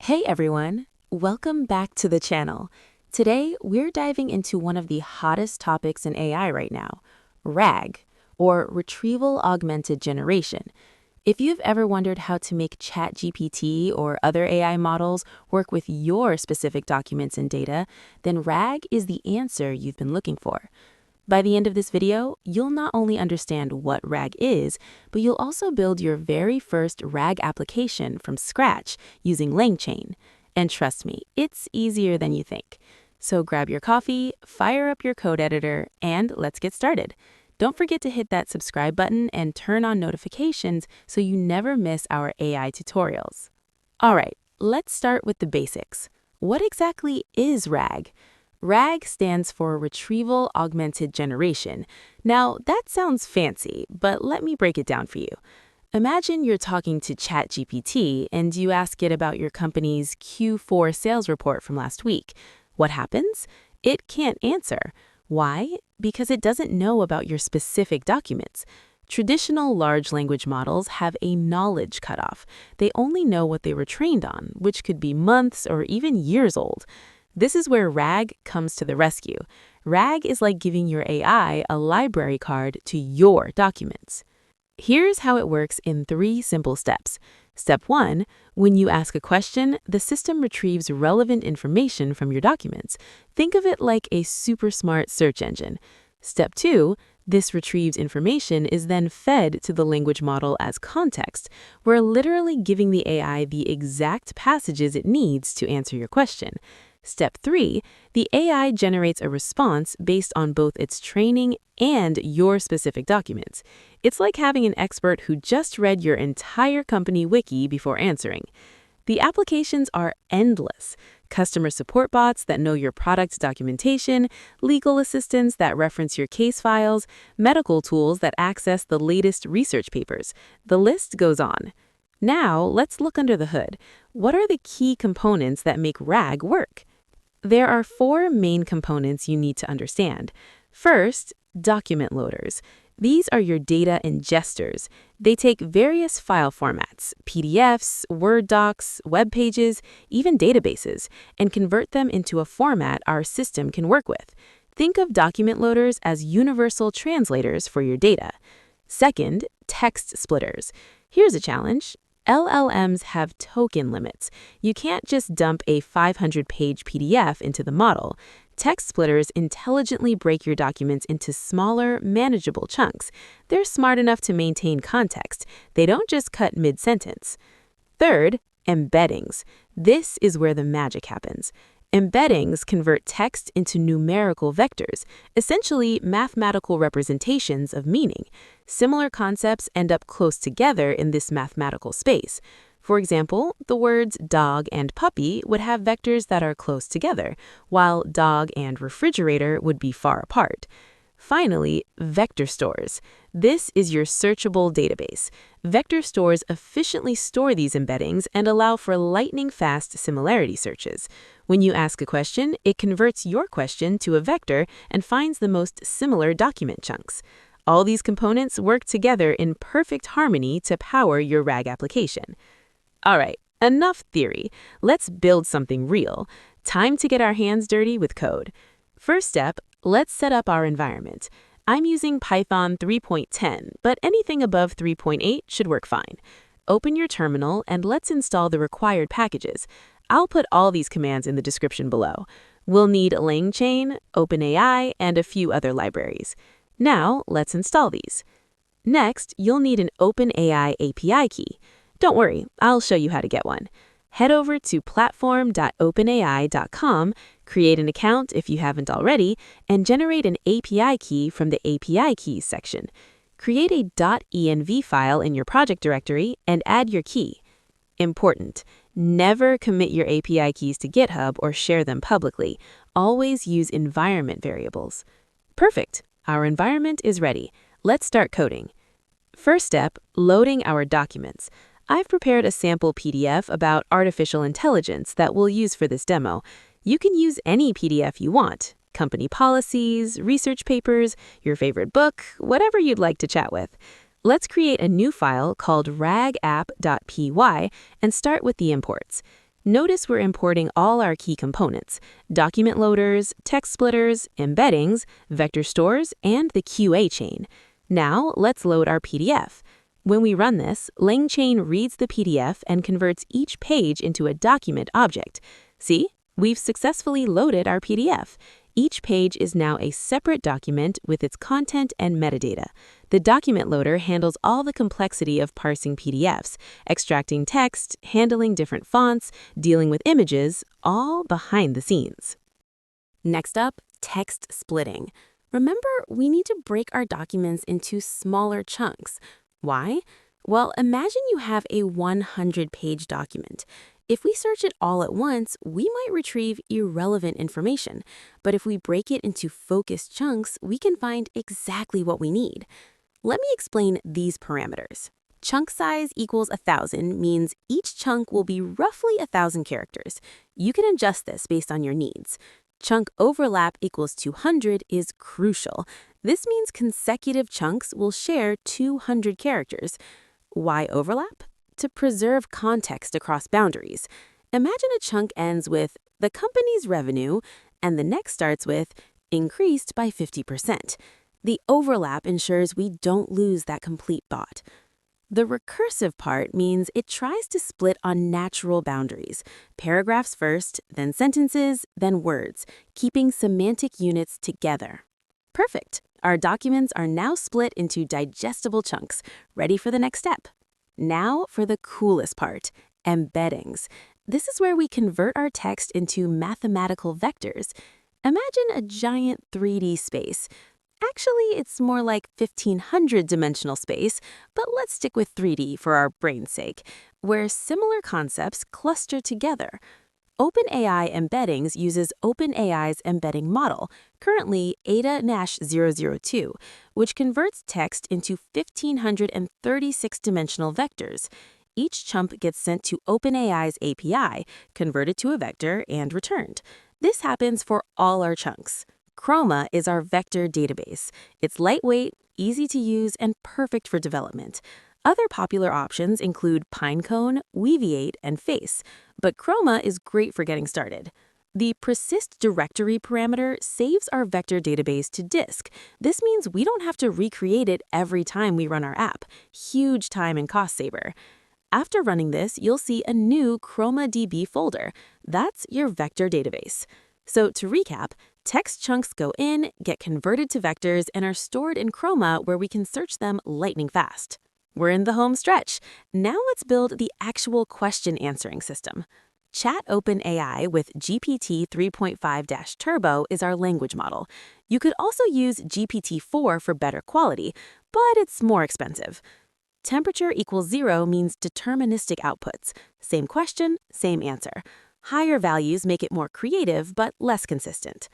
Hey everyone, welcome back to the channel. Today, we're diving into one of the hottest topics in AI right now, RAG, or Retrieval-Augmented Generation. If you've ever wondered how to make ChatGPT or other AI models work with your specific documents and data, then RAG is the answer you've been looking for. By the end of this video, you'll not only understand what RAG is, but you'll also build your very first RAG application from scratch using LangChain. And trust me, it's easier than you think. So grab your coffee, fire up your code editor, and let's get started. Don't forget to hit that subscribe button and turn on notifications so you never miss our AI tutorials. All right, let's start with the basics. What exactly is RAG? RAG stands for Retrieval-Augmented Generation. Now, that sounds fancy, but let me break it down for you. Imagine you're talking to ChatGPT and you ask it about your company's Q4 sales report from last week. What happens? It can't answer. Why? Because it doesn't know about your specific documents. Traditional large language models have a knowledge cutoff. They only know what they were trained on, which could be months or even years old. This is where RAG comes to the rescue. RAG is like giving your AI a library card to your documents. Here's how it works in 3 simple steps. Step 1, when you ask a question, the system retrieves relevant information from your documents. Think of it like a super smart search engine. Step 2, this retrieved information is then fed to the language model as context. We're literally giving the AI the exact passages it needs to answer your question. Step 3, the AI generates a response based on both its training and your specific documents. It's like having an expert who just read your entire company wiki before answering. The applications are endless. Customer support bots that know your product's documentation, legal assistants that reference your case files, medical tools that access the latest research papers. The list goes on. Now, let's look under the hood. What are the key components that make RAG work? There are 4 main components you need to understand. First, document loaders. These are your data ingesters. They take various file formats, PDFs, Word docs, web pages, even databases, and convert them into a format our system can work with. Think of document loaders as universal translators for your data. Second, text splitters. Here's a challenge. LLMs have token limits. You can't just dump a 500-page PDF into the model. Text splitters intelligently break your documents into smaller, manageable chunks. They're smart enough to maintain context. They don't just cut mid-sentence. Third, embeddings. This is where the magic happens. Embeddings convert text into numerical vectors, essentially mathematical representations of meaning. Similar concepts end up close together in this mathematical space. For example, the words dog and puppy would have vectors that are close together, while dog and refrigerator would be far apart. Finally, vector stores. This is your searchable database. Vector stores efficiently store these embeddings and allow for lightning-fast similarity searches. When you ask a question, it converts your question to a vector and finds the most similar document chunks. All these components work together in perfect harmony to power your RAG application. All right, enough theory. Let's build something real. Time to get our hands dirty with code. First step, let's set up our environment. I'm using Python 3.10, but anything above 3.8 should work fine. Open your terminal and let's install the required packages. I'll put all these commands in the description below. We'll need LangChain, OpenAI, and a few other libraries. Now, let's install these. Next, you'll need an OpenAI API key. Don't worry, I'll show you how to get one. Head over to platform.openai.com, create an account if you haven't already, and generate an API key from the API keys section. Create a .env file in your project directory and add your key. Important: never commit your API keys to GitHub or share them publicly. Always use environment variables. Perfect. Our environment is ready. Let's start coding. First step, loading our documents. I've prepared a sample PDF about artificial intelligence that we'll use for this demo. You can use any PDF you want, company policies, research papers, your favorite book, whatever you'd like to chat with. Let's create a new file called ragapp.py and start with the imports. Notice we're importing all our key components: document loaders, text splitters, embeddings, vector stores, and the QA chain. Now, let's load our PDF. When we run this, LangChain reads the PDF and converts each page into a document object. See? We've successfully loaded our PDF. Each page is now a separate document with its content and metadata. The document loader handles all the complexity of parsing PDFs, extracting text, handling different fonts, dealing with images, all behind the scenes. Next up, text splitting. Remember, we need to break our documents into smaller chunks. Why? Well, imagine you have a 100-page document. If we search it all at once, we might retrieve irrelevant information. But if we break it into focused chunks, we can find exactly what we need. Let me explain these parameters. Chunk size equals 1,000 means each chunk will be roughly 1,000 characters. You can adjust this based on your needs. Chunk overlap equals 200 is crucial. This means consecutive chunks will share 200 characters. Why overlap? To preserve context across boundaries. Imagine a chunk ends with the company's revenue and the next starts with increased by 50%. The overlap ensures we don't lose that complete thought. The recursive part means it tries to split on natural boundaries. Paragraphs first, then sentences, then words, keeping semantic units together. Perfect. Our documents are now split into digestible chunks, ready for the next step. Now for the coolest part, embeddings. This is where we convert our text into mathematical vectors. Imagine a giant 3D space. Actually, it's more like 1,500-dimensional space, but let's stick with 3D for our brain's sake, where similar concepts cluster together. OpenAI Embeddings uses OpenAI's embedding model, currently Ada-002, which converts text into 1,536-dimensional vectors. Each chunk gets sent to OpenAI's API, converted to a vector, and returned. This happens for all our chunks. Chroma is our vector database. It's lightweight, easy to use, and perfect for development. Other popular options include Pinecone, Weaviate, and Face, but Chroma is great for getting started. The persist directory parameter saves our vector database to disk. This means we don't have to recreate it every time we run our app. Huge time and cost saver. After running this, you'll see a new ChromaDB folder. That's your vector database. So to recap, text chunks go in, get converted to vectors, and are stored in Chroma where we can search them lightning fast. We're in the home stretch. Now let's build the actual question answering system. Chat OpenAI with GPT 3.5-Turbo is our language model. You could also use GPT-4 for better quality, but it's more expensive. Temperature equals 0 means deterministic outputs. Same question, same answer. Higher values make it more creative, but less consistent.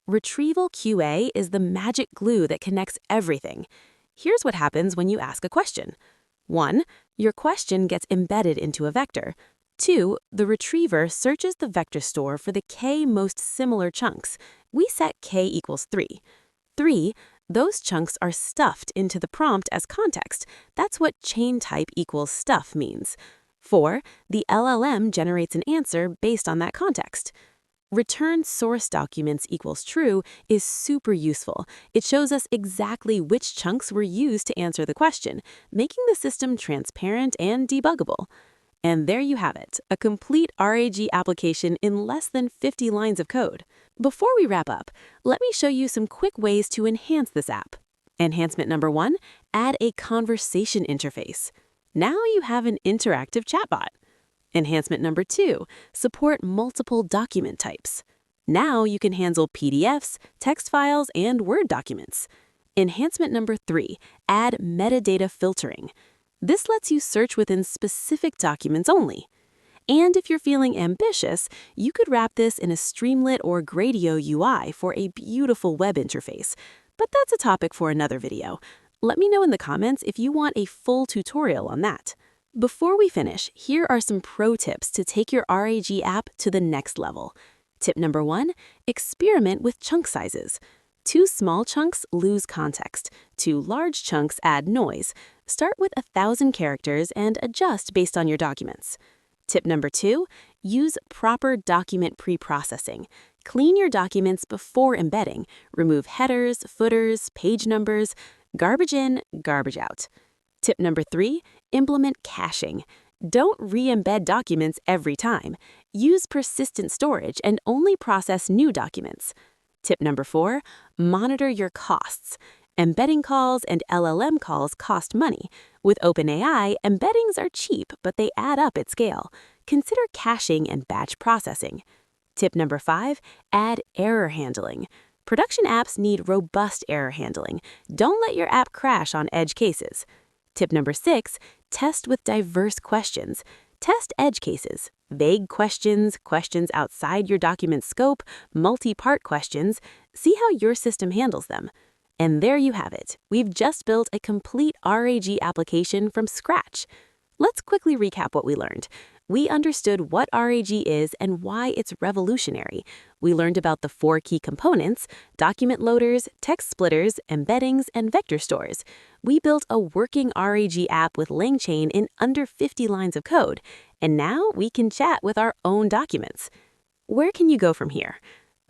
Retrieval QA is the magic glue that connects everything. Here's what happens when you ask a question. 1. Your question gets embedded into a vector. 2. The retriever searches the vector store for the k most similar chunks. We set k equals 3. 3. Those chunks are stuffed into the prompt as context. That's what chain type equals stuff means. 4. The LLM generates an answer based on that context. Return source documents equals true is super useful. It shows us exactly which chunks were used to answer the question, making the system transparent and debuggable. And there you have it, a complete RAG application in less than 50 lines of code. Before we wrap up, let me show you some quick ways to enhance this app. Enhancement number 1, add a conversation interface. Now you have an interactive chatbot. Enhancement number 2, support multiple document types. Now you can handle PDFs, text files, and Word documents. Enhancement number 3, add metadata filtering. This lets you search within specific documents only. And if you're feeling ambitious, you could wrap this in a Streamlit or Gradio UI for a beautiful web interface. But that's a topic for another video. Let me know in the comments if you want a full tutorial on that. Before we finish, here are some pro tips to take your RAG app to the next level. Tip number 1, experiment with chunk sizes. 2 small chunks lose context. 2 large chunks add noise. Start with 1,000 characters and adjust based on your documents. Tip number 2, Use proper document pre-processing. Clean your documents before embedding. Remove headers, footers, page numbers. Garbage in, garbage out. Tip number 3, implement caching. Don't re-embed documents every time. Use persistent storage and only process new documents. Tip number 4, monitor your costs. Embedding calls and LLM calls cost money. With OpenAI, embeddings are cheap, but they add up at scale. Consider caching and batch processing. Tip number 5, add error handling. Production apps need robust error handling. Don't let your app crash on edge cases. Tip number 6, test with diverse questions. Test edge cases, vague questions, questions outside your document scope, multi-part questions. See how your system handles them. And there you have it. We've just built a complete RAG application from scratch. Let's quickly recap what we learned. We understood what RAG is and why it's revolutionary. We learned about the 4 key components: document loaders, text splitters, embeddings, and vector stores. We built a working RAG app with LangChain in under 50 lines of code. And now we can chat with our own documents. Where can you go from here?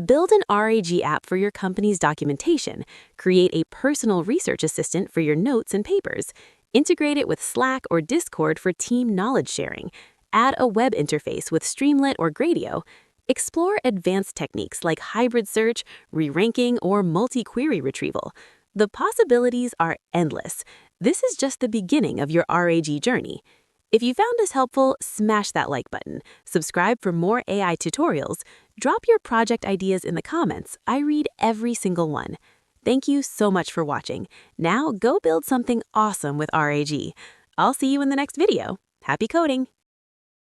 Build an RAG app for your company's documentation. Create a personal research assistant for your notes and papers. Integrate it with Slack or Discord for team knowledge sharing. Add a web interface with Streamlit or Gradio. Explore advanced techniques like hybrid search, re-ranking, or multi-query retrieval. The possibilities are endless. This is just the beginning of your RAG journey. If you found this helpful, smash that like button. Subscribe for more AI tutorials. Drop your project ideas in the comments. I read every single one. Thank you so much for watching. Now go build something awesome with RAG. I'll see you in the next video. Happy coding!